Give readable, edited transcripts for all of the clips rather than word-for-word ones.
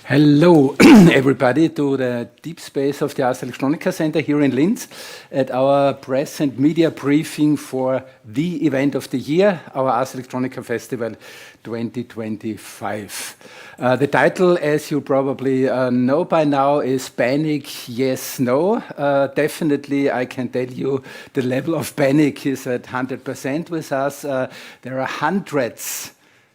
Hello, everybody, to the deep space of the Ars Electronica Center here in Linz at our press and media briefing for the event of the year, our Ars Electronica Festival 2025. The title, as you probably know by now, is Panic, Yes, No. Definitely, I can tell you the level of panic is at 100% with us. There are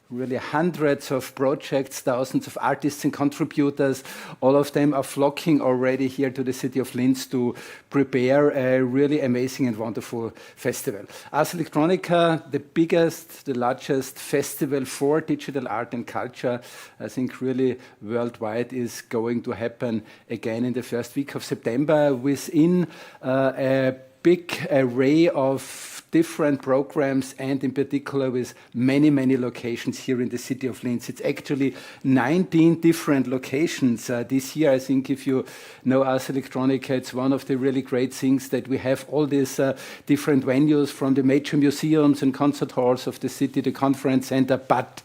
really hundreds of projects, thousands of artists and contributors. All of them are flocking already here to the city of Linz to prepare a really amazing and wonderful festival. Ars Electronica, the biggest, the largest festival for digital art and culture, I think really worldwide, is going to happen again in the first week of September within a big array of different programs, and in particular with many, many locations here in the city of Linz. It's actually 19 different locations this year. I think if you know Ars Electronica, it's one of the really great things that we have all these different venues from the major museums and concert halls of the city, the conference center, but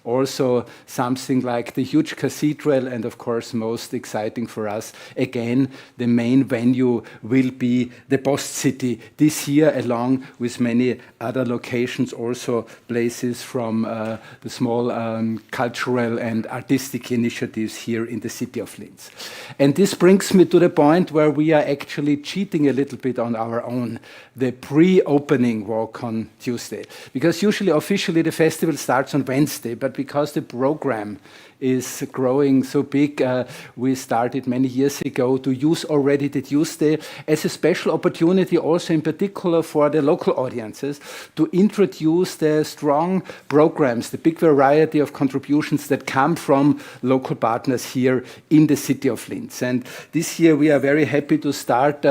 also something like the huge cathedral, and of course most exciting for us, again, the main venue will be the Post City this year, along with many other locations, also places from the small cultural and artistic initiatives here in the city of Linz. And this brings me to the point where we are actually cheating a little bit on our own, the pre-opening walk on Tuesday. Because usually, officially, the festival starts on Wednesday, but because the program is growing so big, we started many years ago to use already the Tuesday as a special opportunity, also in particular for the local audiences, to introduce the strong programs, the big variety of contributions that come from local partners here in the city of Linz. And this year we are very happy to start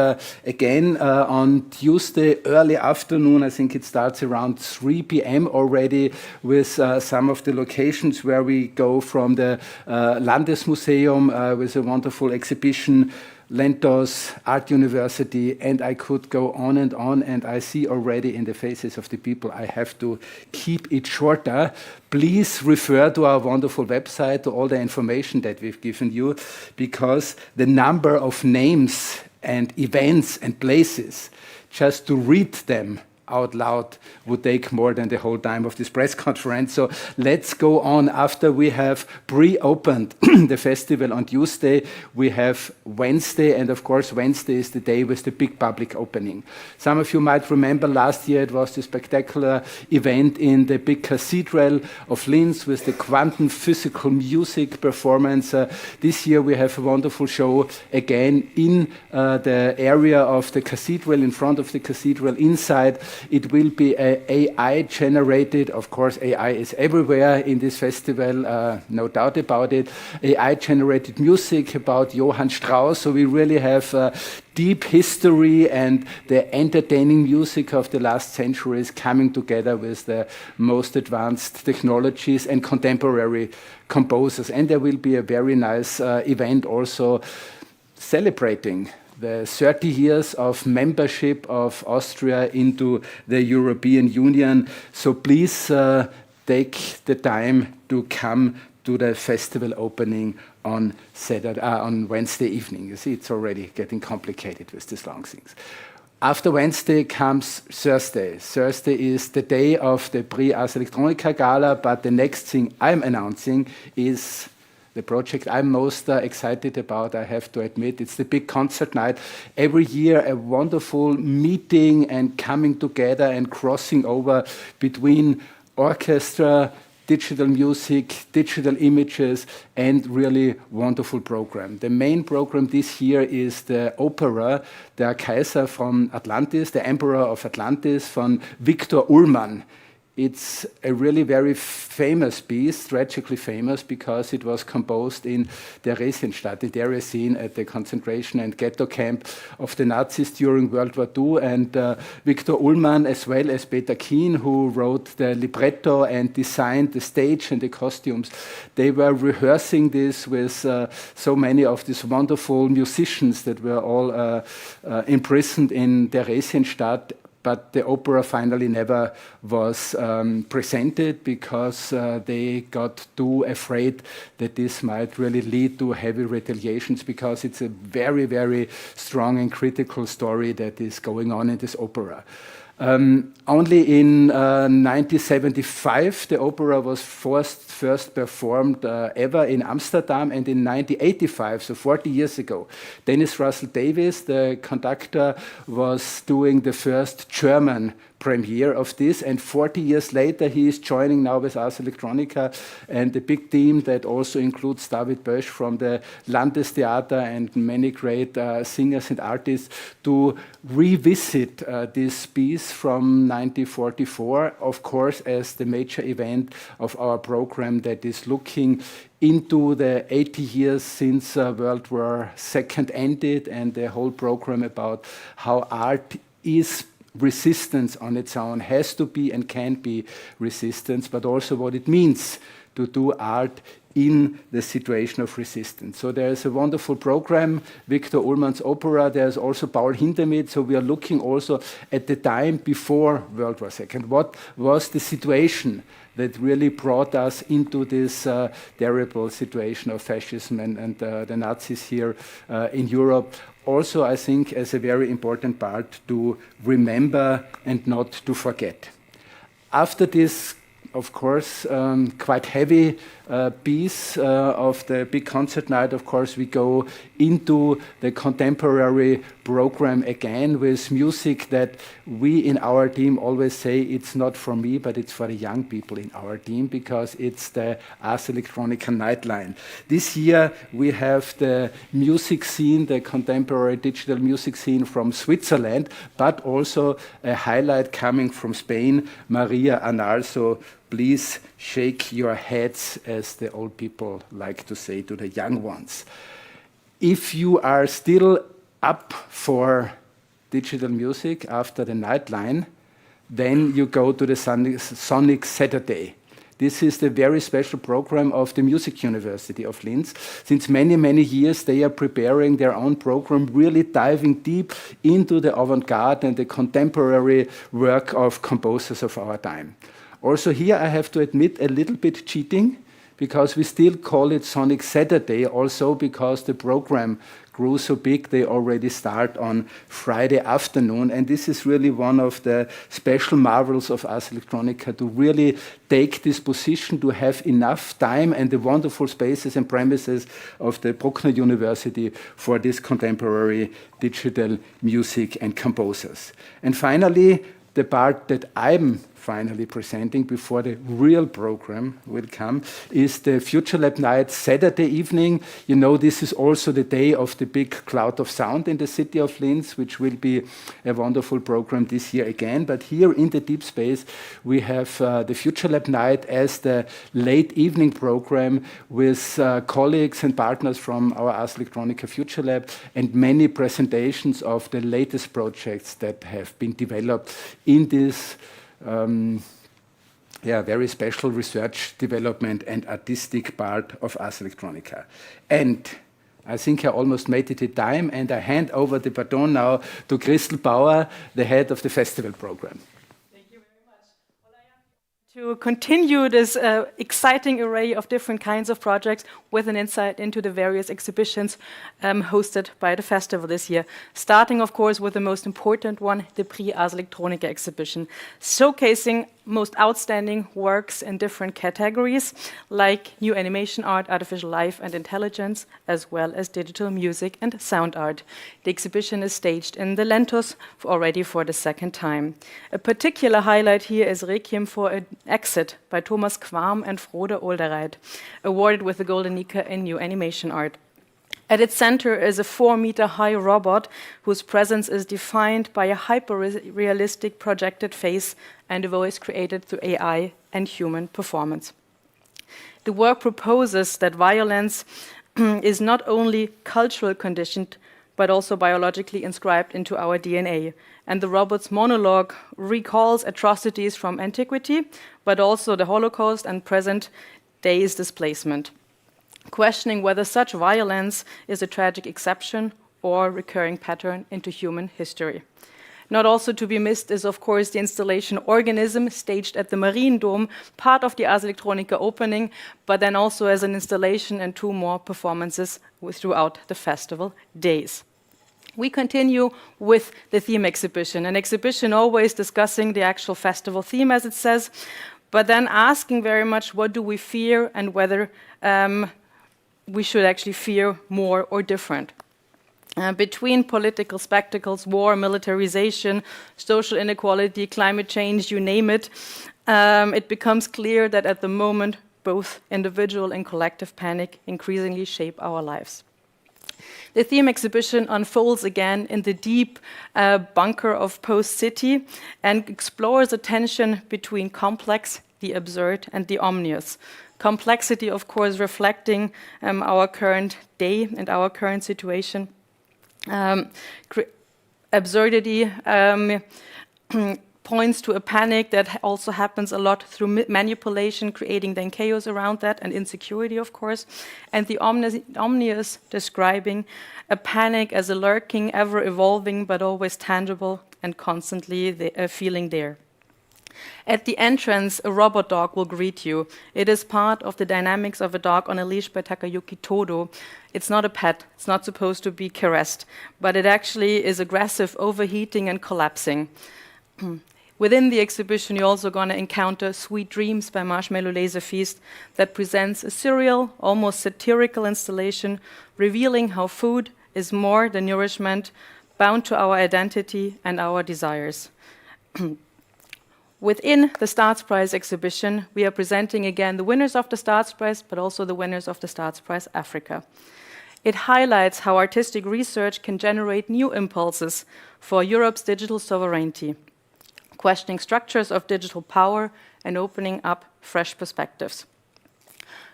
again on Tuesday early afternoon. I think it starts around 3 p.m. already, with some of the locations where we go from the Landesmuseum with a wonderful exhibition, Lentos, Art University, and I could go on, and I see already in the faces of the people I have to keep it shorter. Please refer to our wonderful website, to all the information that we've given you, because the number of names and events and places, just to read them out loud, would take more than the whole time of this press conference. So let's go on. After we have pre-opened the festival on Tuesday, we have Wednesday, and of course Wednesday is the day with the big public opening. Some of you might remember last year it was the spectacular event in the big cathedral of Linz with the quantum physical music performance. This year we have a wonderful show again in the area of the cathedral, in front of the cathedral, inside. It will be AI generated. Of course, AI is everywhere in this festival, no doubt about it. AI generated music about Johann Strauss. So we really have deep history and the entertaining music of the last centuries coming together with the most advanced technologies and contemporary composers. And there will be a very nice event also celebrating the 30 years of membership of Austria into the European Union. So please take the time to come to the festival opening on Wednesday evening. You see, it's already getting complicated with these long things. After Wednesday comes Thursday. Thursday is the day of the Ars Electronica Gala, but the next thing I'm announcing is the project I'm most excited about, I have to admit. It's the big concert night. Every year, a wonderful meeting and coming together and crossing over between orchestra, digital music, digital images, and really wonderful program. The main program this year is the opera, Der Kaiser von Atlantis, the Emperor of Atlantis, von Victor Ullmann. It's a really very famous piece, tragically famous, because it was composed in Theresienstadt, the Theresien, at the concentration and ghetto camp of the Nazis during World War II. And Victor Ullmann, as well as Peter Keen, who wrote the libretto and designed the stage and the costumes, they were rehearsing this with so many of these wonderful musicians that were all imprisoned in Theresienstadt but the opera finally never was presented because they got too afraid that this might really lead to heavy retaliations, because it's a very, very strong and critical story that is going on in this opera. Only in 1975 the opera was first performed ever in Amsterdam, and in 1985, so 40 years ago, Dennis Russell Davies, the conductor, was doing the first German premiere of this, and 40 years later he is joining now with Ars Electronica and the big team that also includes David Bösch from the Landestheater and many great singers and artists to revisit this piece from 1944, of course, as the major event of our program that is looking into the 80 years since World War II ended, and the whole program about how art is resistance on its own, has to be and can be resistance, but also what it means to do art in the situation of resistance. So there is a wonderful program, Viktor Ullmann's opera. There's also Paul Hindemith. So we are looking also at the time before World War II. What was the situation that really brought us into this terrible situation of fascism and the Nazis here in Europe? Also, I think, as a very important part to remember and not to forget. After this, of course, quite heavy piece of the big concert night, of course, we go into the contemporary program again with music that we in our team always say it's not for me, but it's for the young people in our team, because it's the Ars Electronica Nightline. This year we have the music scene, the contemporary digital music scene from Switzerland, but also a highlight coming from Spain, Maria Anal. So please shake your heads, as the old people like to say to the young ones. If you are still up for digital music after the Nightline, then you go to the Sonic Saturday. This is the very special program of the Music University of Linz. Since many, many years, they are preparing their own program, really diving deep into the avant-garde and the contemporary work of composers of our time. Also here, I have to admit, a little bit cheating, because we still call it Sonic Saturday, also because the program grew so big, they already start on Friday afternoon. And this is really one of the special marvels of Ars Electronica, to really take this position, to have enough time and the wonderful spaces and premises of the Bruckner University for this contemporary digital music and composers. And finally, the part that I'm finally presenting before the real program will come is the Futurelab night Saturday evening. You know, this is also the day of the big Cloud of Sound in the city of Linz, which will be a wonderful program this year again. But here in the deep space, we have the Futurelab night as the late evening program with colleagues and partners from our Ars Electronica Futurelab and many presentations of the latest projects that have been developed in this very special research, development and artistic part of Ars Electronica. And I think I almost made it in time, and I hand over the baton now to Christl Baur, the head of the festival program. Thank you very much. Well, I am to continue this exciting array of different kinds of projects with an insight into the various exhibitions hosted by the festival this year. Starting, of course, with the most important one, the Prix Ars Electronica exhibition, showcasing most outstanding works in different categories, like new animation art, artificial life and intelligence, as well as digital music and sound art. The exhibition is staged in the Lentos already for the second time. A particular highlight here is Requiem for an Exit by Thomas Quam and Frode Oldereit, awarded with the Golden Nika in new animation art. At its center is a 4-meter-high robot whose presence is defined by a hyper-realistic projected face and a voice created through AI and human performance. The work proposes that violence is not only cultural conditioned, but also biologically inscribed into our DNA. And the robot's monologue recalls atrocities from antiquity, but also the Holocaust and present day's displacement, questioning whether such violence is a tragic exception or recurring pattern into human history. Not also to be missed is, of course, the installation Organism, staged at the Marine Dome, part of the Ars Electronica opening, but then also as an installation and 2 more performances throughout the festival days. We continue with the theme exhibition, an exhibition always discussing the actual festival theme, as it says, but then asking very much what do we fear and whether we should actually fear more or different. Between political spectacles, war, militarization, social inequality, climate change, you name it, it becomes clear that at the moment, both individual and collective panic increasingly shape our lives. The theme exhibition unfolds again in the deep bunker of post-city and explores a tension between complex, the absurd, and the omnious. Complexity, of course, reflecting our current day and our current situation. Absurdity points to a panic that also happens a lot through manipulation, creating then chaos around that, and insecurity, of course. And the omnious describing a panic as a lurking, ever-evolving, but always tangible and constantly feeling there. At the entrance, a robot dog will greet you. It is part of the dynamics of a dog on a leash by Takayuki Todo. It's not a pet, it's not supposed to be caressed, but it actually is aggressive, overheating, and collapsing. Within the exhibition, you're also going to encounter Sweet Dreams by Marshmallow Laser Feast that presents a surreal, almost satirical installation revealing how food is more than nourishment, bound to our identity and our desires. Within the Staatspreis exhibition, we are presenting again the winners of the Staatspreis, but also the winners of the Staatspreis Africa. It highlights how artistic research can generate new impulses for Europe's digital sovereignty, questioning structures of digital power and opening up fresh perspectives.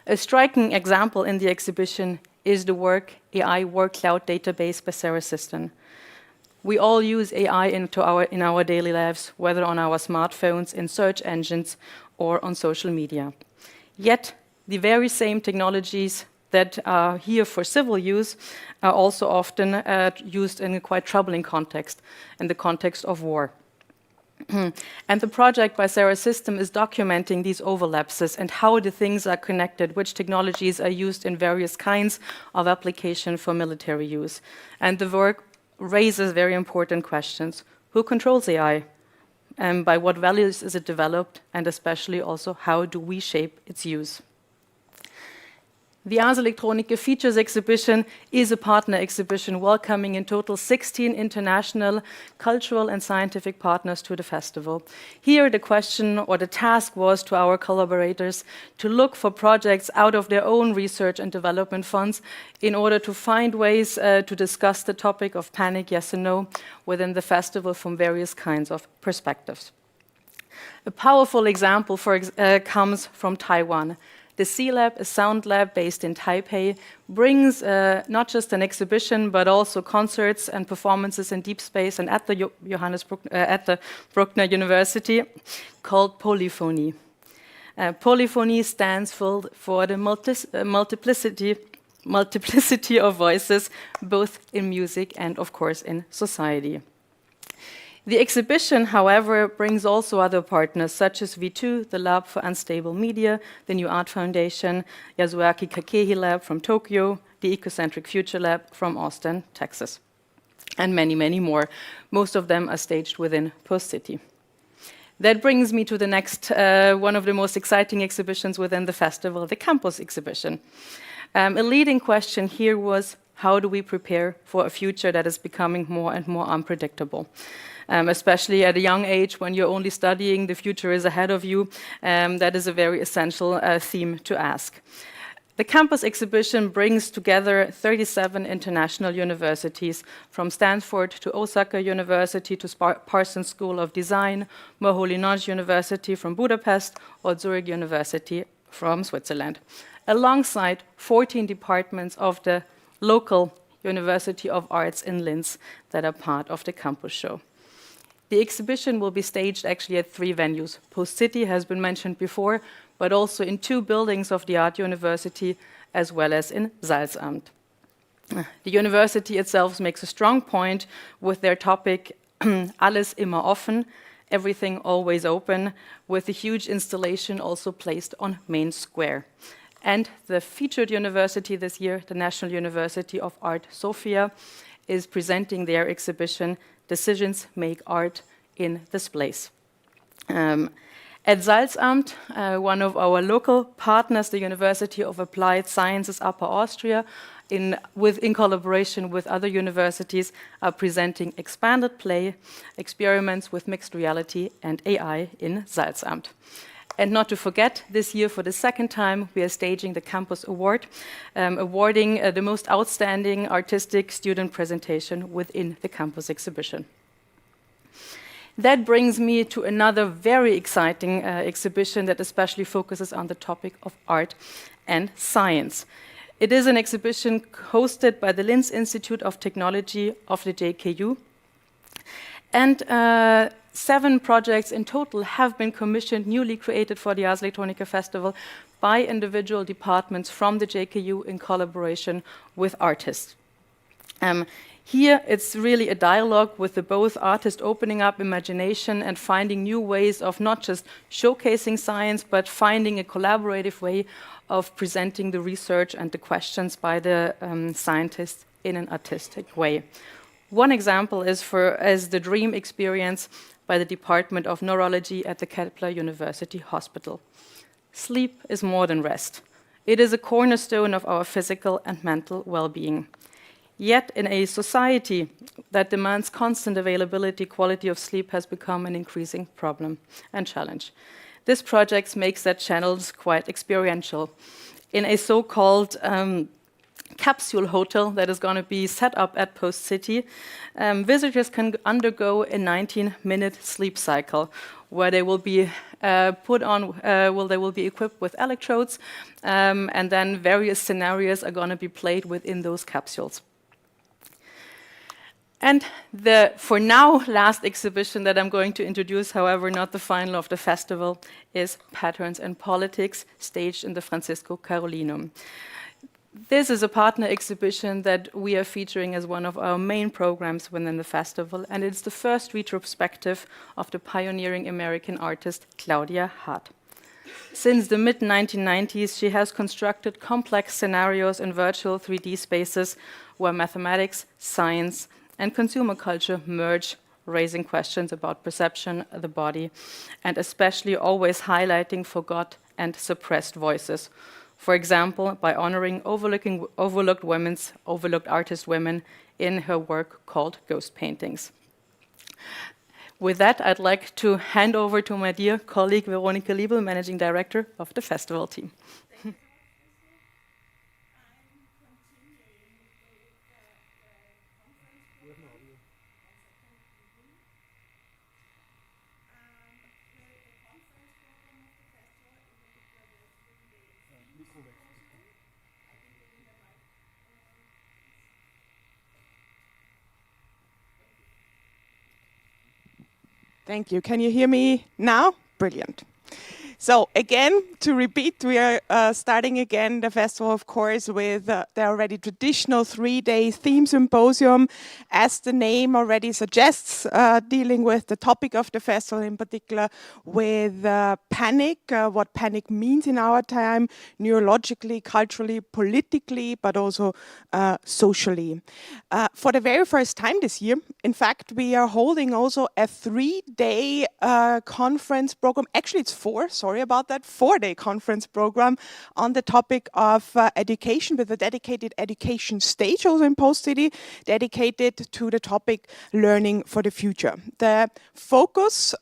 A striking example in the exhibition is the AI Work Cloud database by Sarah Siston. We all use AI in our daily lives, whether on our smartphones, in search engines, or on social media. Yet, the very same technologies that are here for civil use are also often used in a quite troubling context, in the context of war. And the project by Sarah System is documenting these overlapses and how the things are connected, which technologies are used in various kinds of application for military use. And the work raises very important questions. Who controls AI? And by what values is it developed? And especially also, how do we shape its use? The Ars Electronica Features exhibition is a partner exhibition welcoming in total 16 international cultural and scientific partners to the festival. Here the question or the task was to our collaborators to look for projects out of their own research and development funds in order to find ways to discuss the topic of panic, yes and no, within the festival from various kinds of perspectives. A powerful example comes from Taiwan. The C-Lab, a sound lab based in Taipei, brings not just an exhibition, but also concerts and performances in deep space and at the Bruckner University called Polyphony. Polyphony stands for the multiplicity of voices, both in music and, of course, in society. The exhibition, however, brings also other partners, such as V2, the Lab for Unstable Media, the New Art Foundation, Yasuaki Kakehi Lab from Tokyo, the Ecocentric Futurelab from Austin, Texas, and many, many more. Most of them are staged within Post City. That brings me to the next, one of the most exciting exhibitions within the festival, the campus exhibition. A leading question here was, how do we prepare for a future that is becoming more and more unpredictable? Especially at a young age, when you're only studying, the future is ahead of you. That is a very essential theme to ask. The campus exhibition brings together 37 international universities, from Stanford to Osaka University to Parsons School of Design, Moholy-Nagy University from Budapest, or Zurich University from Switzerland, alongside 14 departments of the local University of Arts in Linz that are part of the campus show. The exhibition will be staged actually at 3 venues. Post City has been mentioned before, but also in 2 buildings of the Art University, as well as in Salzamt. The university itself makes a strong point with their topic Alles immer offen, everything always open, with a huge installation also placed on Main Square. And the featured university this year, the National University of Art Sofia, is presenting their exhibition, Decisions Make Art, in this place. At Salzamt, one of our local partners, the University of Applied Sciences Upper Austria, in collaboration with other universities, are presenting expanded play, experiments with mixed reality and AI in Salzamt. And not to forget, this year for the second time, we are staging the Campus Award, awarding the most outstanding artistic student presentation within the campus exhibition. That brings me to another very exciting exhibition that especially focuses on the topic of art and science. It is an exhibition hosted by the Linz Institute of Technology of the JKU. And 7 projects in total have been commissioned, newly created for the Ars Electronica Festival by individual departments from the JKU in collaboration with artists. Here, it's really a dialogue with the both artists opening up imagination and finding new ways of not just showcasing science, but finding a collaborative way of presenting the research and the questions by the scientists in an artistic way. One example is as the dream experience by the Department of Neurology at the Kepler University Hospital. Sleep is more than rest. It is a cornerstone of our physical and mental well-being. Yet, in a society that demands constant availability, quality of sleep has become an increasing problem and challenge. This project makes that channels quite experiential. In a so-called capsule hotel that is going to be set up at Post City, visitors can undergo a 19-minute sleep cycle where they will be they will be equipped with electrodes, and then various scenarios are going to be played within those capsules. And the, for now, last exhibition that I'm going to introduce, however, not the final of the festival, is Patterns and Politics, staged in the Francisco Carolinum. This is a partner exhibition that we are featuring as one of our main programs within the festival, and it's the first retrospective of the pioneering American artist Claudia Hart. Since the mid-1990s, she has constructed complex scenarios in virtual 3D spaces where mathematics, science, and consumer culture merge, raising questions about perception, the body, and especially always highlighting forgot and suppressed voices. For example, by honoring overlooked artist women in her work called Ghost Paintings. With that, I'd like to hand over to my dear colleague Veronika Liebl, Managing Director of the festival team. Thank you. Can you hear me now? Brilliant. So again, to repeat, we are starting again the festival, of course, with the already traditional 3-day theme symposium, as the name already suggests, dealing with the topic of the festival, in particular with panic, what panic means in our time, neurologically, culturally, politically, but also socially. For the very first time this year, in fact, we are holding also a 3-day conference program. Actually, it's 4, sorry about that, 4-day conference program on the topic of education, with a dedicated education stage also in Post City, dedicated to the topic learning for the future. The focus,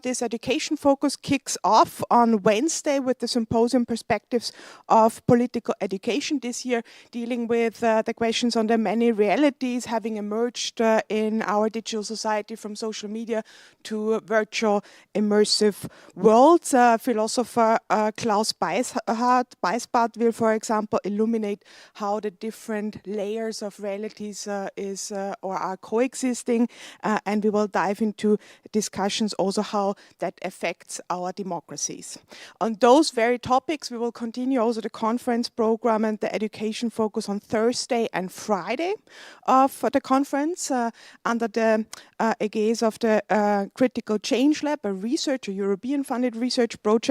this education focus, kicks off on Wednesday with the symposium Perspectives of Political Education, this year dealing with the questions on the many realities having emerged in our digital society, from social media to virtual immersive worlds. philosopher Klaus Weisbart will, for example, illuminate how the different layers of realities are coexisting, and we will dive into discussions also how that affects our democracies. On those very topics, we will continue also the conference program and the education focus on Thursday and Friday of the conference under the aegis of the Critical Change Lab, a European-funded research project.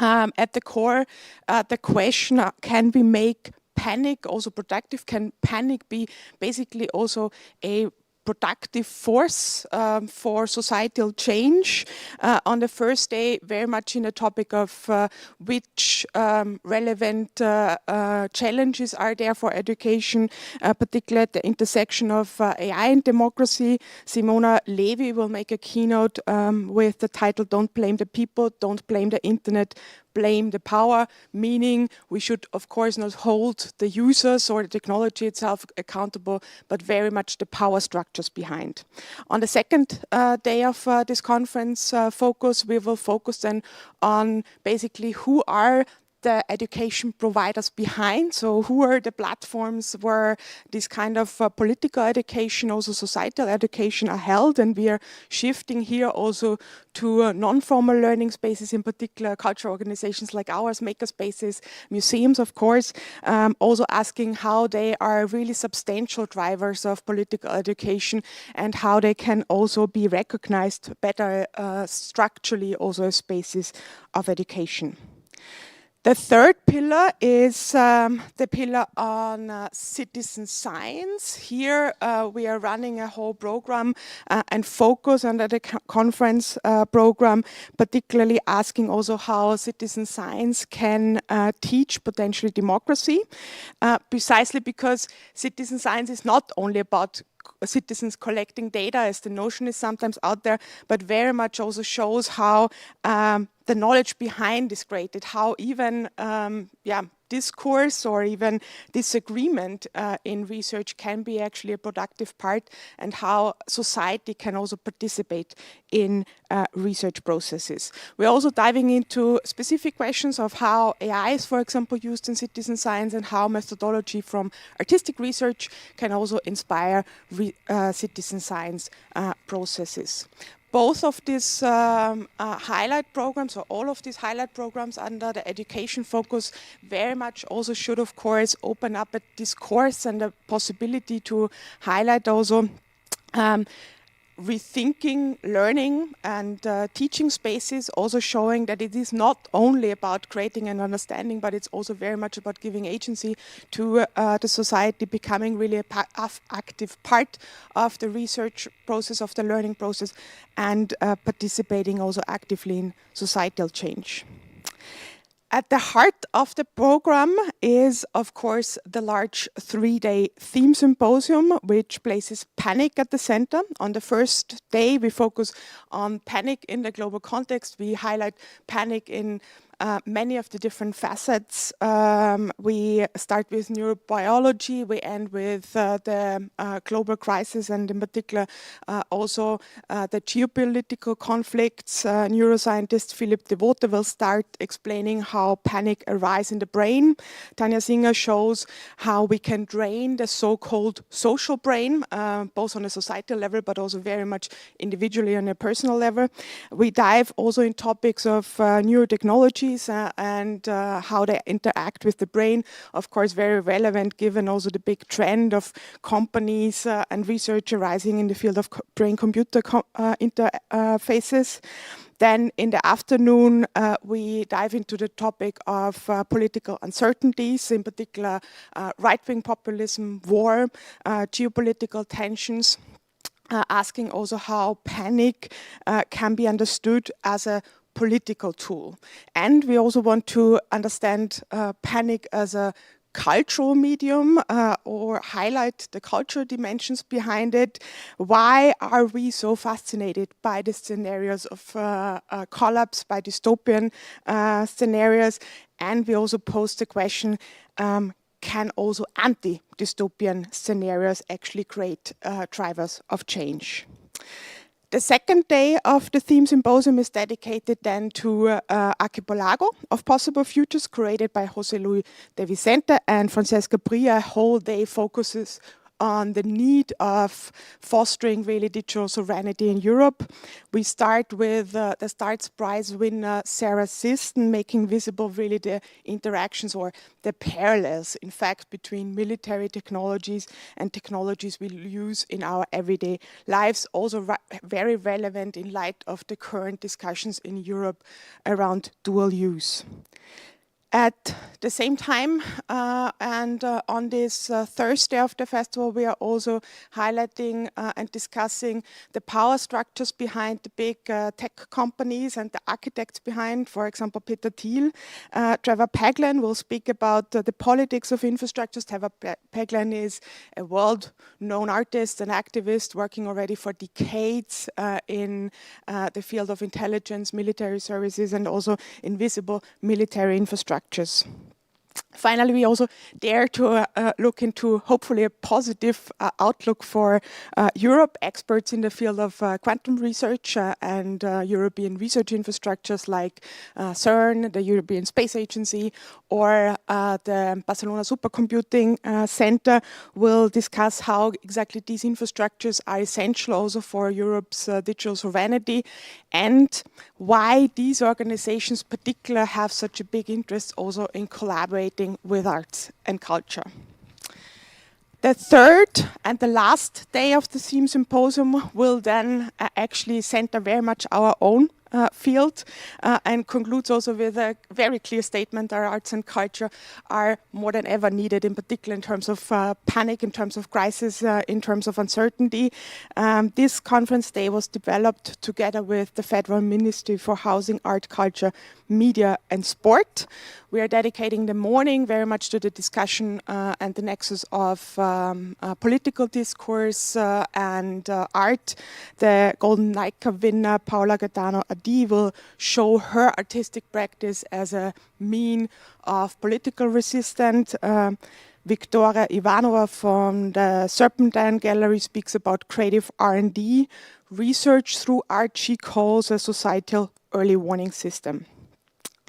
At the core, the question, can we make panic also productive? Can panic be basically also a productive force for societal change? On the first day, very much in the topic of which relevant challenges are there for education, particularly at the intersection of AI and democracy. Simona Levy will make a keynote with the title "Don't blame the people, don't blame the internet, blame the power," meaning we should, of course, not hold the users or the technology itself accountable, but very much the power structures behind. On the second day of this conference focus, we will focus then on basically who are the education providers behind. So who are the platforms where this kind of political education, also societal education are held, and we are shifting here also to non-formal learning spaces, in particular cultural organizations like ours, maker spaces, museums, of course, also asking how they are really substantial drivers of political education and how they can also be recognized better structurally also as spaces of education. The third pillar is the pillar on citizen science. Here we are running a whole program and focus under the conference program, particularly asking also how citizen science can teach potentially democracy, precisely because citizen science is not only about citizens collecting data, as the notion is sometimes out there, but very much also shows how the knowledge behind is created, how even discourse or even disagreement in research can be actually a productive part, and how society can also participate in research processes. We're also diving into specific questions of how AI is, for example, used in citizen science, and how methodology from artistic research can also inspire citizen science processes. Both of these highlight programs, or all of these highlight programs under the education focus, very much also should, of course, open up a discourse and a possibility to highlight also rethinking learning and teaching spaces, also showing that it is not only about creating an understanding, but it's also very much about giving agency to the society, becoming really a active part of the research process, of the learning process, and participating also actively in societal change. At the heart of the program is, of course, the large 3-day theme symposium, which places panic at the center. On the first day, we focus on panic in the global context. We highlight panic in many of the different facets. We start with neurobiology, we end with the global crisis, and in particular also the geopolitical conflicts. Neuroscientist Philipp de Vote will start explaining how panic arises in the brain. Tanja Singer shows how we can drain the so-called social brain, both on a societal level, but also very much individually on a personal level. We dive also in topics of neurotechnology and how they interact with the brain. Of course, very relevant given also the big trend of companies and research arising in the field of brain-computer interfaces. Then in the afternoon, we dive into the topic of political uncertainties, in particular right-wing populism, war, geopolitical tensions, asking also how panic can be understood as a political tool. And we also want to understand panic as a cultural medium or highlight the cultural dimensions behind it. Why are we so fascinated by the scenarios of collapse, by dystopian scenarios? And we also pose the question, can also anti-dystopian scenarios actually create drivers of change? The second day of the theme symposium is dedicated then to Archipelago of Possible Futures, created by José Luis de Vicente, and Francesca Bria. A whole day focuses on the need of fostering really digital sovereignty in Europe. We start with the Starts Prize winner Sarah Siston, making visible really the interactions or the parallels, in fact, between military technologies and technologies we use in our everyday lives, also very relevant in light of the current discussions in Europe around dual use. At the same time, on this Thursday of the festival, we are also highlighting and discussing the power structures behind the big tech companies and the architects behind, for example, Peter Thiel. Trevor Paglen will speak about the politics of infrastructures. Trevor Paglen is a world-known artist and activist working already for decades in the field of intelligence, military services, and also invisible military infrastructures. Finally, we also dare to look into hopefully a positive outlook for Europe. Experts in the field of quantum research and European research infrastructures like CERN, the European Space Agency, or the Barcelona Supercomputing Center will discuss how exactly these infrastructures are essential also for Europe's digital sovereignty, and why these organizations particularly have such a big interest also in collaborating with arts and culture. The third and the last day of the theme symposium will then actually center very much our own field and concludes also with a very clear statement: our arts and culture are more than ever needed, in particular in terms of panic, in terms of crisis, in terms of uncertainty. This conference day was developed together with the Federal Ministry for Housing, Art, Culture, Media and Sport. We are dedicating the morning very much to the discussion and the nexus of political discourse and art. The Golden Leica winner, Paola Gaetano Adi, will show her artistic practice as a mean of political resistance. Victoria Ivanova from the Serpentine Gallery speaks about creative R&D, research through art she calls a societal early warning system.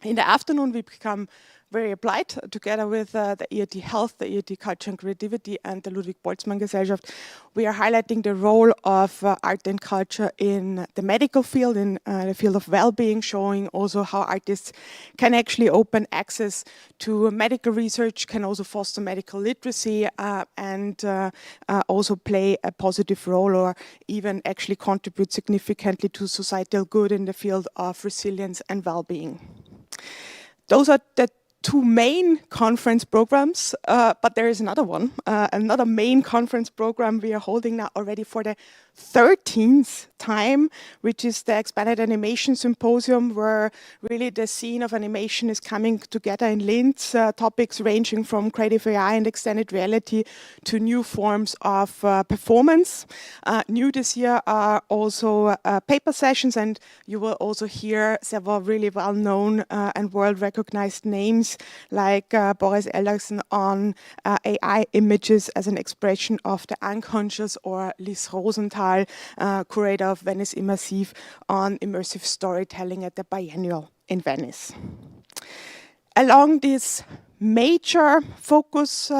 In the afternoon, we become very applied together with the ERT Health, the ERT Culture and Creativity, and the Ludwig Boltzmann Gesellschaft. We are highlighting the role of art and culture in the medical field, in the field of well-being, showing also how artists can actually open access to medical research, can also foster medical literacy, and also play a positive role or even actually contribute significantly to societal good in the field of resilience and well-being. Those are the two main conference programs, but there is another one, another main conference program we are holding now already for the 13th time, which is the Expanded Animation Symposium, where really the scene of animation is coming together in Linz, topics ranging from creative AI and extended reality to new forms of performance. New this year are also paper sessions, and you will also hear several really well-known and world-recognized names like Boris Ellerson on AI images as an expression of the unconscious, or Liz Rosenthal, curator of Venice Immersive, on immersive storytelling at the Biennial in Venice. Along these major focus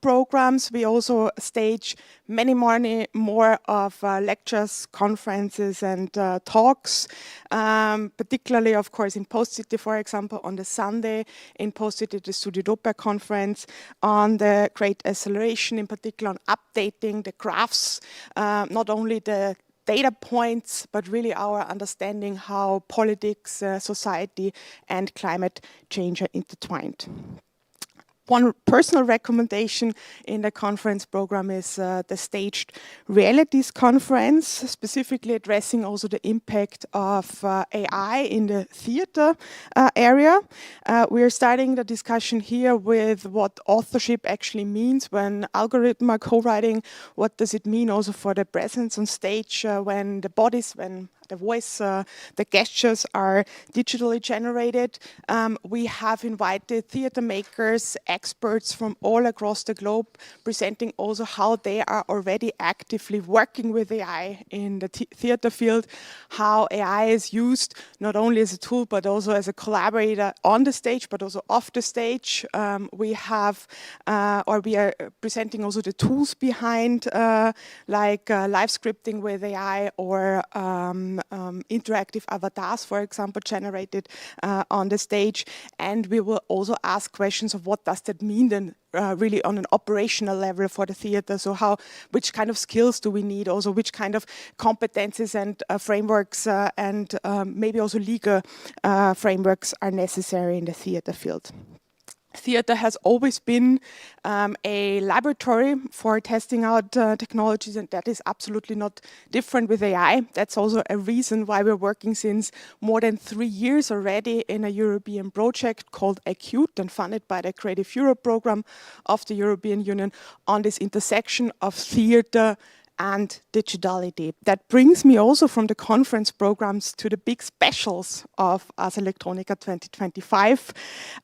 programs, we also stage many more of lectures, conferences and talks, particularly of course in Post City, for example, on the Sunday in Post City, the Studiodopa conference, on the Great Acceleration, in particular on updating the graphs, not only the data points, but really our understanding how politics, society and climate change are intertwined. One personal recommendation in the conference program is the Staged Realities Conference, specifically addressing also the impact of AI in the theater area. We are starting the discussion here with what authorship actually means when algorithms are co-writing. What does it mean also for the presence on stage when the the voice, the gestures are digitally generated. We have invited theater makers, experts from all across the globe, presenting also how they are already actively working with AI in the theater field, how AI is used not only as a tool but also as a collaborator on the stage but also off the stage. We are presenting also the tools behind like live scripting with AI or interactive avatars, for example, generated on the stage. And we will also ask questions of what does that mean then really on an operational level for the theater. So which kind of skills do we need, also which kind of competences and frameworks and maybe also legal frameworks are necessary in the theater field. Theater has always been a laboratory for testing out technologies, and that is absolutely not different with AI. That's also a reason why we're working since more than 3 years already in a European project called Acute and funded by the Creative Europe program of the European Union on this intersection of theater and digitality. That brings me also from the conference programs to the big specials of Ars Electronica 2025.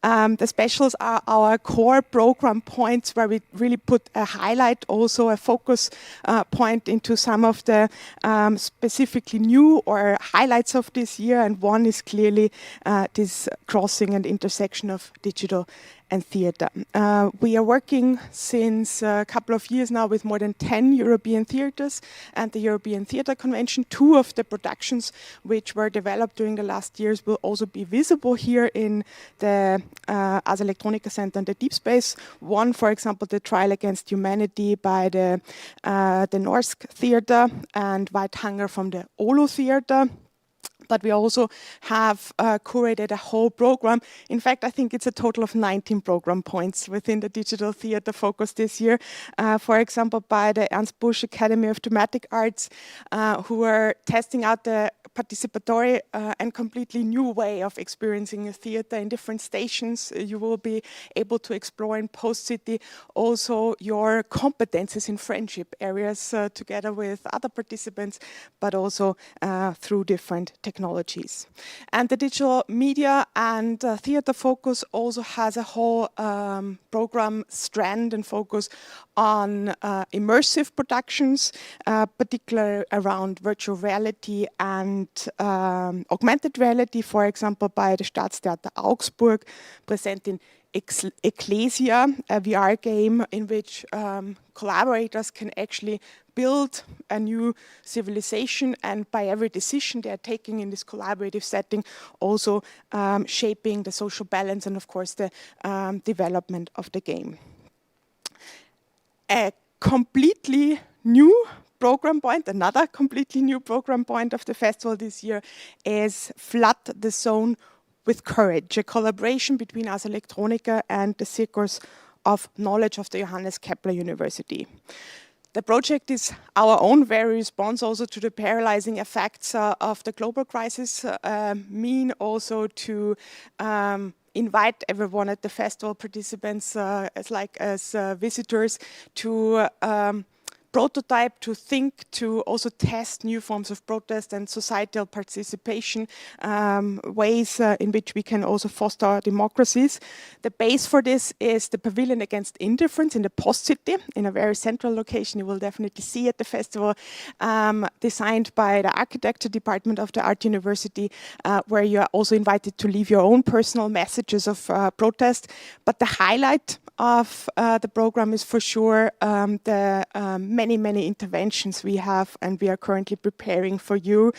The specials are our core program points where we really put a highlight, also a focus point into some of the specifically new or highlights of this year. And one is clearly this crossing and intersection of digital and theatre. We are working since a couple of years now with more than 10 European theatres and the European Theatre Convention. 2 of the productions which were developed during the last years will also be visible here in the Ars Electronica Center and the Deep Space. One, for example, the Trial Against Humanity by the Norsk Theatre and White Hunger from the Olo Theatre. But we also have curated a whole program. In fact, I think it's a total of 19 program points within the digital theatre focus this year. For example, by the Ernst Busch Academy of Dramatic Arts, who are testing out the participatory and completely new way of experiencing a theatre in different stations. You will be able to explore in Post-City also your competences in friendship areas together with other participants, but also through different technologies. And the digital media and theatre focus also has a whole program strand and focus on immersive productions, particularly around virtual reality and augmented reality, for example, by the Staatstheater Augsburg, presenting Ecclesia, a VR game in which collaborators can actually build a new civilization, and by every decision they are taking in this collaborative setting, also shaping the social balance and, of course, the development of the game. A completely new program point, another completely new program point of the festival this year is Flood the Zone with Courage, a collaboration between Ars Electronica and the Circus of Knowledge of the Johannes Kepler University. The project is our own very response also to the paralyzing effects of the global crisis, mean also to invite everyone at the festival, participants as visitors, to prototype, to think, to also test new forms of protest and societal participation, ways in which we can also foster our democracies. The base for this is the Pavilion Against Indifference in the Post-City, in a very central location. You will definitely see at the festival, designed by the architecture department of the Art University, where you are also invited to leave your own personal messages of protest. But the highlight of the program is for sure the many interventions we have and we are currently preparing for you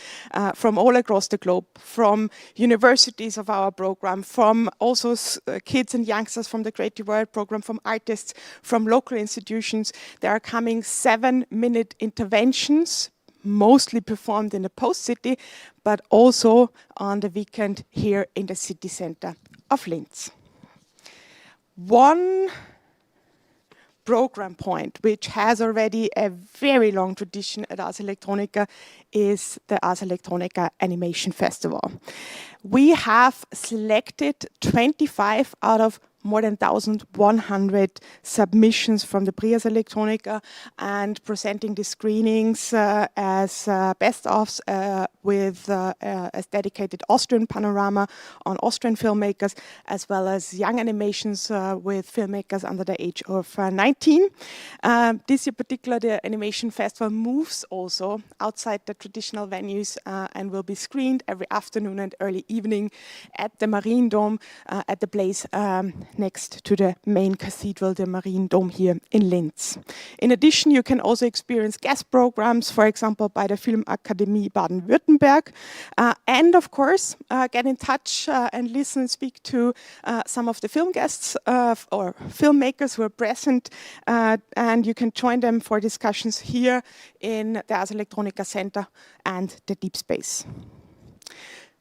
from all across the globe, from universities of our program, from also kids and youngsters from the Creative World program, from artists, from local institutions. There are coming 7-minute interventions, mostly performed in the Post-City, but also on the weekend here in the city center of Linz. One program point, which has already a very long tradition at Ars Electronica, is the Ars Electronica Animation Festival. We have selected 25 out of more than 1,100 submissions from the Ars Electronica and presenting the screenings as best-ofs with a dedicated Austrian panorama on Austrian filmmakers, as well as young animations with filmmakers under the age of 19. This year particular, the Animation Festival moves also outside the traditional venues and will be screened every afternoon and early evening at the Mariendom, at the place next to the main cathedral, the Mariendom here in Linz. In addition, you can also experience guest programs, for example, by the Filmakademie Baden-Württemberg, and of course, get in touch and listen and speak to some of the film guests or filmmakers who are present, and you can join them for discussions here in the Ars Electronica Center and the Deep Space.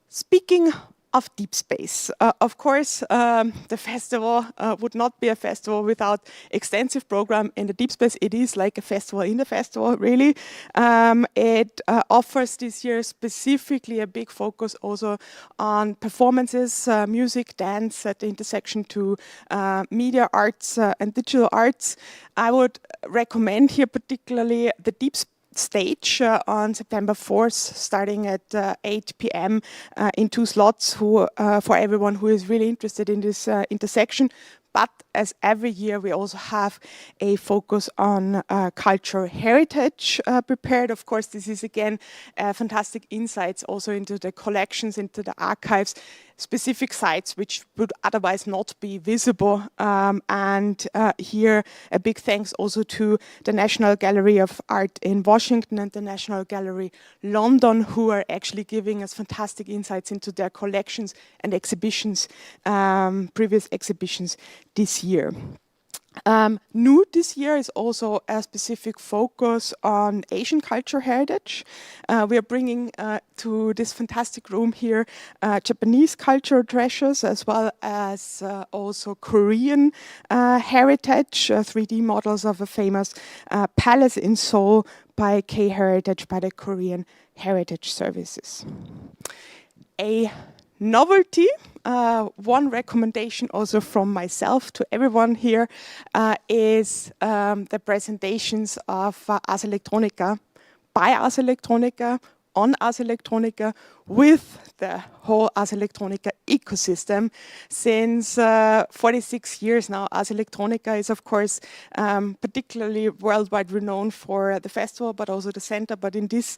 Speaking of deep space, of course, the festival would not be a festival without extensive program in the deep space. It is like a festival in the festival, really. It offers this year specifically a big focus also on performances, music, dance at the intersection to media arts and digital arts. I would recommend here particularly the deep stage on September 4th, starting at 8 p.m. In 2 slots for everyone who is really interested in this intersection. But as every year, we also have a focus on cultural heritage prepared. Of course, this is again fantastic insights also into the collections, into the archives, specific sites which would otherwise not be visible. And here, a big thanks also to the National Gallery of Art in Washington and the National Gallery London, who are actually giving us fantastic insights into their collections and exhibitions, previous exhibitions this year. New this year is also a specific focus on Asian culture heritage. We are bringing to this fantastic room here Japanese cultural treasures, as well as also Korean heritage, 3D models of a famous palace in Seoul by K-Heritage, by the Korean Heritage Services. A novelty, one recommendation also from myself to everyone here is the presentations of Ars Electronica, by Ars Electronica, on Ars Electronica, with the whole Ars Electronica ecosystem. Since 46 years now, Ars Electronica is of course particularly worldwide renowned for the festival, but also the center. But in this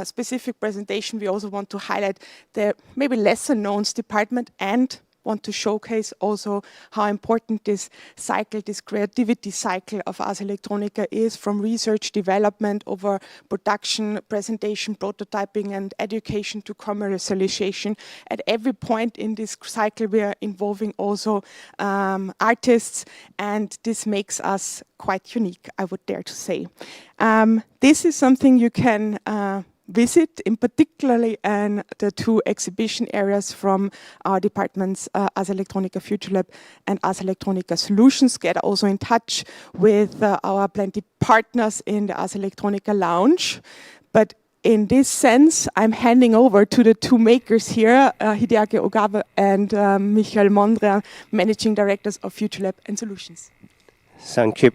specific presentation, we also want to highlight the maybe lesser known department and want to showcase also how important this cycle, this creativity cycle of Ars Electronica is, from research, development, over production, presentation, prototyping and education to commercialization. At every point in this cycle we are involving also artists, and this makes us quite unique, I would dare to say. This is something you can visit, in particularly in the 2 exhibition areas from our departments, Ars Electronica Futurelab and Ars Electronica Solutions. Get also in touch with our plenty partners in the Ars Electronica Lounge. But in this sense, I'm handing over to the 2 makers here, Hideaki Ogawa and Mondria, Managing Directors of Futurelab and Solutions. Thank you.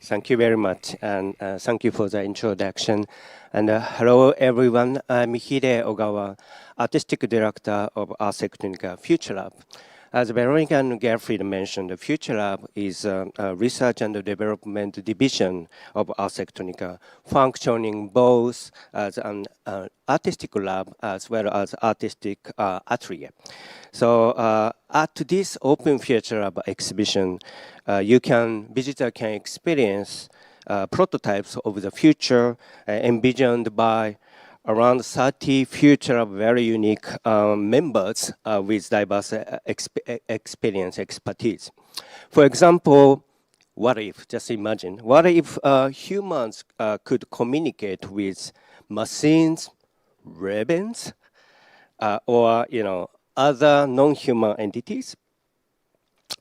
Thank you very much, and thank you for the introduction. And hello, everyone. I'm Hideaki Ogawa, Artistic Director of Ars Electronica Futurelab. As Veronika and Gerfried mentioned, Futurelab is a research and development division of Ars Electronica, functioning both as an artistic lab as well as artistic atelier. So at this Open Futurelab exhibition, visitor can experience prototypes of the future envisioned by around 30 Futurelab very unique members with diverse experience, expertise. For example, what if, just imagine, what if humans could communicate with machines, ravens, or other non-human entities?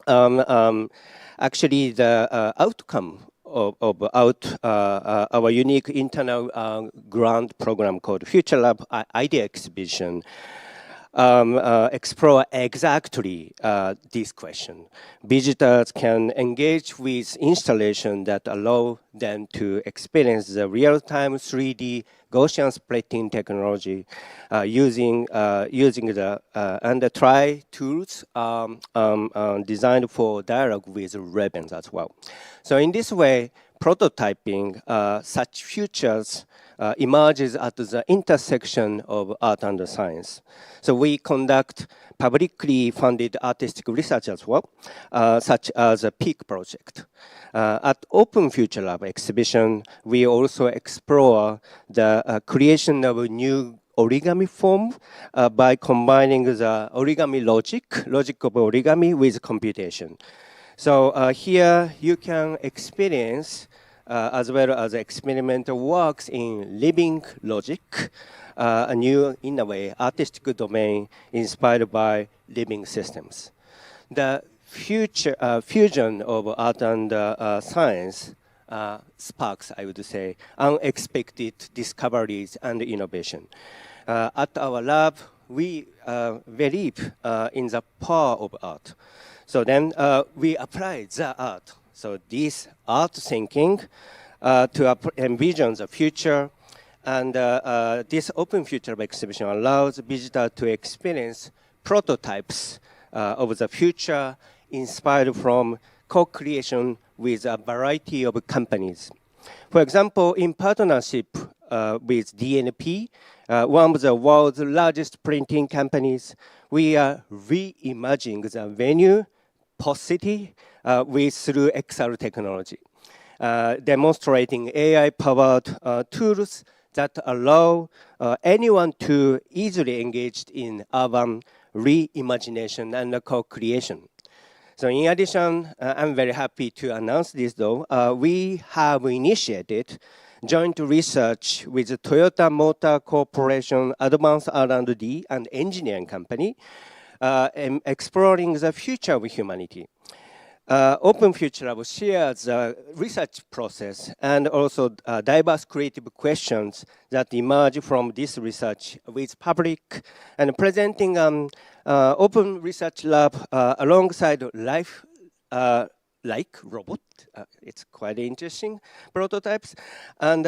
Actually, the outcome of our unique internal grant program called Futurelab Idea Exhibition explore exactly this question. Visitors can engage with installation that allow them to experience the real-time 3D Gaussian splitting technology using the and try tools designed for dialogue with Ravens as well. So in this way, prototyping such futures emerges at the intersection of art and science. So we conduct publicly funded artistic research as well, such as a PEAK project. At Open Futurelab exhibition, we also explore the creation of a new origami form by combining the origami logic of origami with computation. So here you can experience as well as experimental works in living logic, a new, in a way, artistic domain inspired by living systems. The fusion of art and science sparks, I would say, unexpected discoveries and innovation. At our lab, we believe in the power of art. So then we apply the art. So this art thinking to envision the future, and this Open Futurelab exhibition allows visitors to experience prototypes of the future inspired from co-creation with a variety of companies. For example, in partnership with DNP, one of the world's largest printing companies, we are reimagining the venue, post-city, through XR technology, demonstrating AI-powered tools that allow anyone to easily engage in urban reimagination and co-creation. So in addition, I'm very happy to announce this though, we have initiated joint research with the Toyota Motor Corporation Advanced R&D and Engineering Company, exploring the future of humanity. Open Futurelab shares the research process and also diverse creative questions that emerge from this research with public, and presenting Open Research Lab alongside like robot. It's quite interesting prototypes, and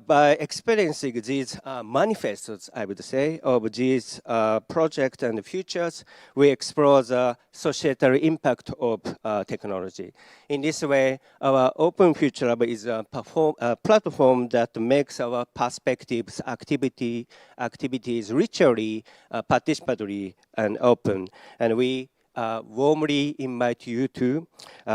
by experiencing these manifestos, I would say, of these projects and futures, we explore the societal impact of technology. In this way, our Open Futurelab is a platform that makes our perspectives, activities richly participatory and open, and we warmly invite you to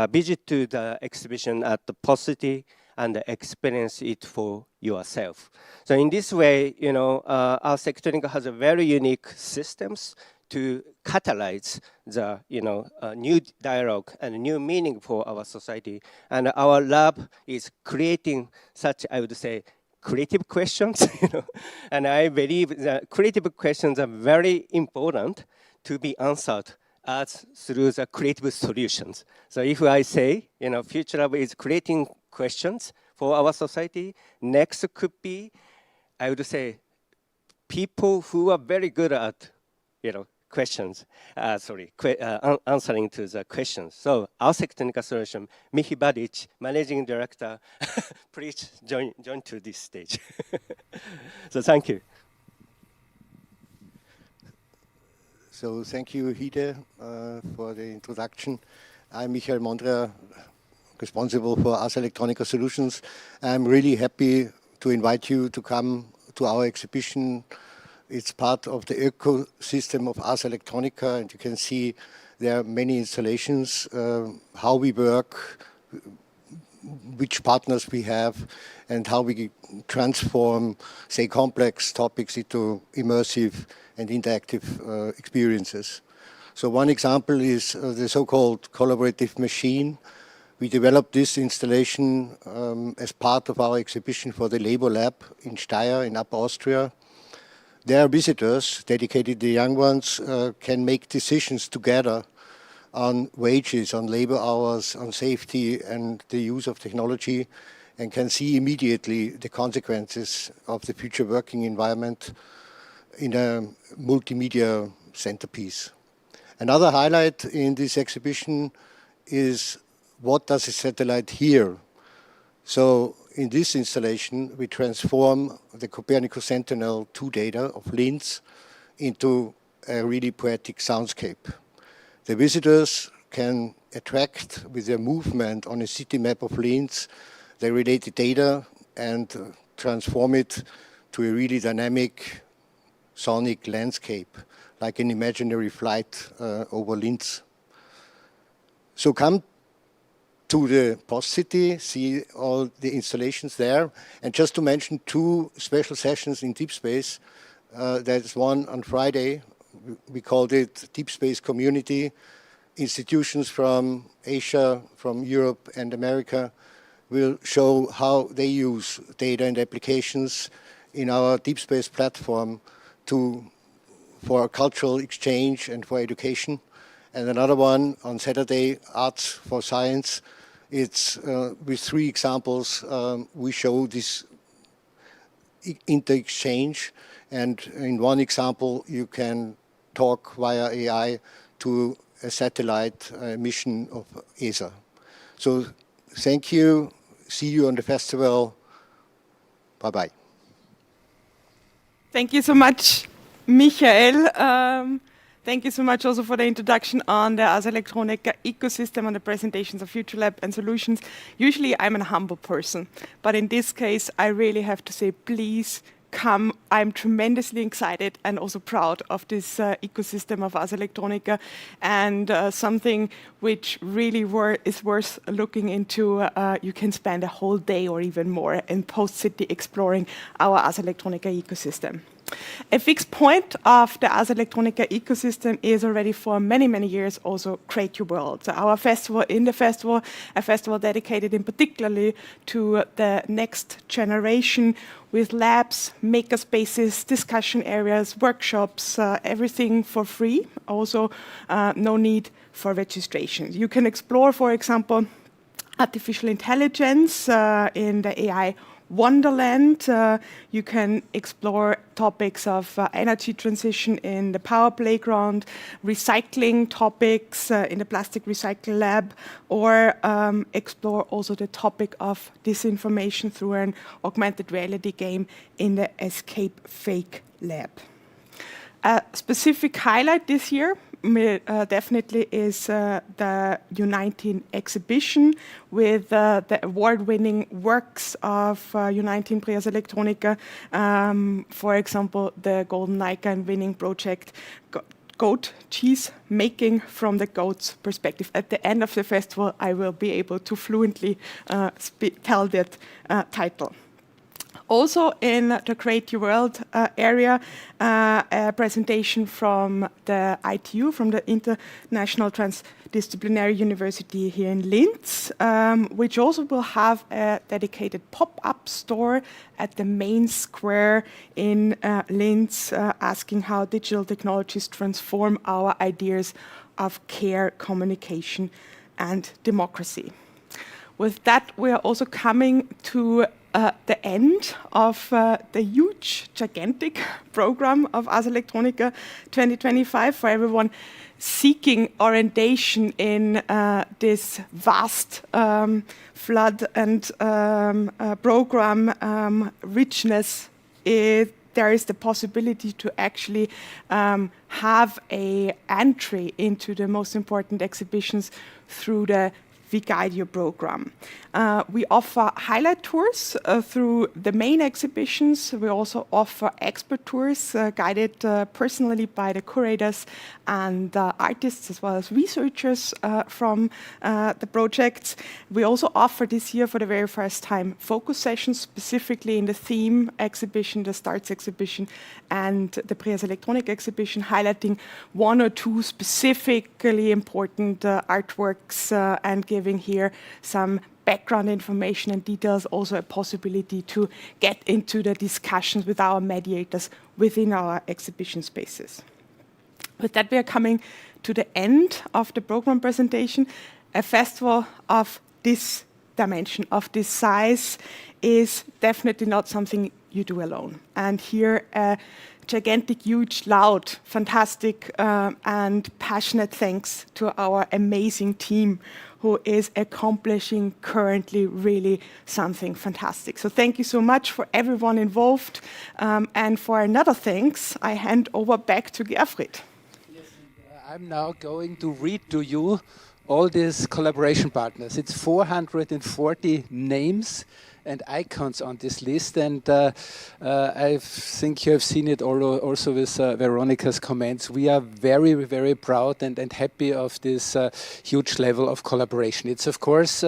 visit to the exhibition at the Post-City and experience it for yourself. So in this way, you know, Ars Electronica has a very unique systems to catalyze the, you know, new dialogue and new meaning for our society. And our lab is creating such, I would say, creative questions, you know, and I believe that creative questions are very important to be answered as through the creative solutions. So if I say, you know, Futurelab is creating questions for our society, next could be, I would say, people who are very good at, you know, questions, answering to the questions. So Ars Electronica Solution, Michi Badic, Managing Director, please join to this stage. So thank you. So thank you, Hide, for the introduction. I'm Michael Mondria, responsible for Ars Electronica Solutions. I'm really happy to invite you to come to our exhibition. It's part of the ecosystem of Ars Electronica, and you can see there are many installations, how we work, which partners we have, and how we transform, say, complex topics into immersive and interactive experiences. So one example is the so-called collaborative machine. We developed this installation as part of our exhibition for the Liebl lab in Steyr in Upper Austria. Their visitors, dedicated the young ones, can make decisions together on wages, on labor hours, on safety and the use of technology, and can see immediately the consequences of the future working environment. in a multimedia centerpiece. Another highlight in this exhibition is what does a satellite hear? So in this installation, we transform the Copernicus Sentinel-2 data of Linz into a really poetic soundscape. The visitors can attract with their movement on a city map of Linz the related data and transform it to a really dynamic sonic landscape, like an imaginary flight over Linz. So come to the Post City, see all the installations there. And just to mention two special sessions in Deep Space, there's one on Friday. We called it Deep Space Community. Institutions from Asia, from Europe and America will show how they use data and applications in our deep space platform for cultural exchange and for education. And another one on Saturday, Arts for Science. It's with three examples, we show this inter-exchange. And in one example, you can talk via AI to a satellite mission of ESA. So thank you. See you on the festival. Bye-bye. Thank you so much, Michael. Thank you so much also for the introduction on the Ars Electronica ecosystem and the presentations of Futurelab and solutions. Usually I'm a humble person, but in this case I really have to say, please come. I'm tremendously excited and also proud of this ecosystem of Ars Electronica, and something which really is worth looking into. You can spend a whole day or even more in Post City exploring our Ars Electronica ecosystem. A fixed point of the Ars Electronica ecosystem is already for many, many years also Create Your World. Our festival, a festival dedicated in particularly to the next generation with labs, maker spaces, discussion areas, workshops, everything for free. Also, no need for registration. You can explore, for example, artificial intelligence in the AI Wonderland. You can explore topics of energy transition in the Power Playground, recycling topics in the Plastic Recycle Lab, or explore also the topic of disinformation through an augmented reality game in the Escape Fake Lab. A specific highlight this year definitely is the U19 exhibition with the award-winning works of U19 Ars Electronica. For example, the Golden Icon winning project, goat cheese making from the goat's perspective. At the end of the festival, I will be able to fluently tell that title. Also in the Create Your World area, a presentation from the ITU, from the International Transdisciplinary University here in Linz, which also will have a dedicated pop-up store at the main square in Linz, asking how digital technologies transform our ideas of care, communication, and democracy. With that, we are also coming to the end of the huge, gigantic program of Ars Electronica 2025 for everyone seeking orientation in this vast flood and program richness. There is the possibility to actually have an entry into the most important exhibitions through the Vigadio program. We offer highlight tours through the main exhibitions. We also offer expert tours guided personally by the curators and artists as well as researchers from the projects. We also offer this year for the very first time focus sessions specifically in the theme exhibition, the Starts exhibition and the Ars Electronica exhibition, highlighting one or two specifically important artworks and giving here some background information and details, also a possibility to get into the discussions with our mediators within our exhibition spaces. With that, we are coming to the end of the program presentation. A festival of this dimension, of this size, is definitely not something you do alone. And here, a gigantic, huge, loud, fantastic, and passionate thanks to our amazing team who is accomplishing currently really something fantastic. So thank you so much for everyone involved. And for another thanks, I hand over back to Gerfried. Yes, I'm now going to read to you all these collaboration partners. It's 440 names and icons on this list, and I think you have seen it also with Veronika's comments. We are very, very proud and happy of this huge level of collaboration. It's of course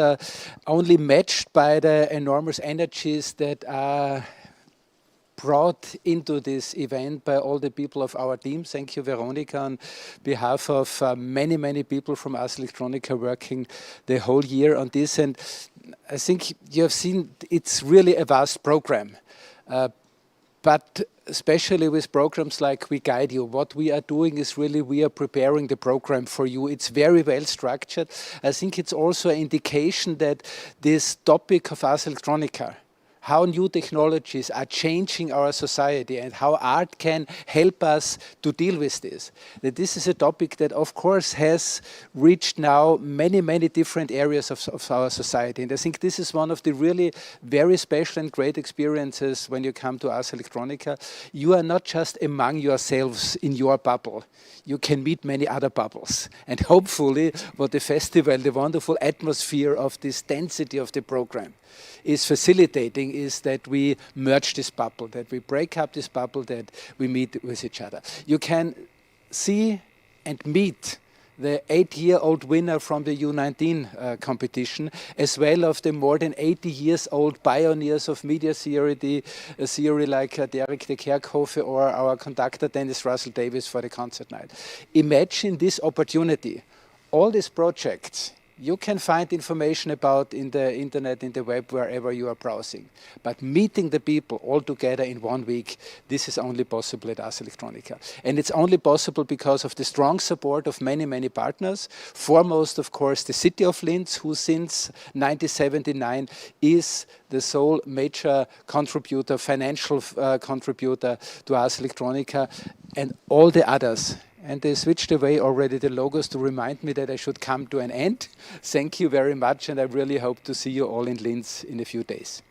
only matched by the enormous energies that are brought into this event by all the people of our team. Thank you, Veronika, on behalf of many, many people from Ars Electronica working the whole year on this. And I think you have seen it's really a vast program. But especially with programs like We Guide You, what we are doing is really we are preparing the program for you. It's very well structured. I think it's also an indication that this topic of Ars Electronica, how new technologies are changing our society and how art can help us to deal with this. That this is a topic that, of course, has reached now many, many different areas of our society. And I think this is one of the really very special and great experiences when you come to Ars Electronica. You are not just among yourselves in your bubble. You can meet many other bubbles. And hopefully, what the festival, the wonderful atmosphere of this density of the program is facilitating is that we merge this bubble, that we break up this bubble, that we meet with each other. You can see and meet the 8-year-old winner from the U19 competition, as well as the more than 80 years old pioneers of media theory, like Derek de Kerkhofe or our conductor Dennis Russell Davies for the concert night. Imagine this opportunity. All these projects you can find information about in the internet, in the web, wherever you are browsing. But meeting the people all together in 1 week, this is only possible at Ars Electronica. And it's only possible because of the strong support of many, many partners. Foremost, of course, the city of Linz, who since 1979 is the sole major contributor, financial contributor to Ars Electronica, and all the others. And they switched away already the logos to remind me that I should come to an end. Thank you very much, and I really hope to see you all in Linz in a few days.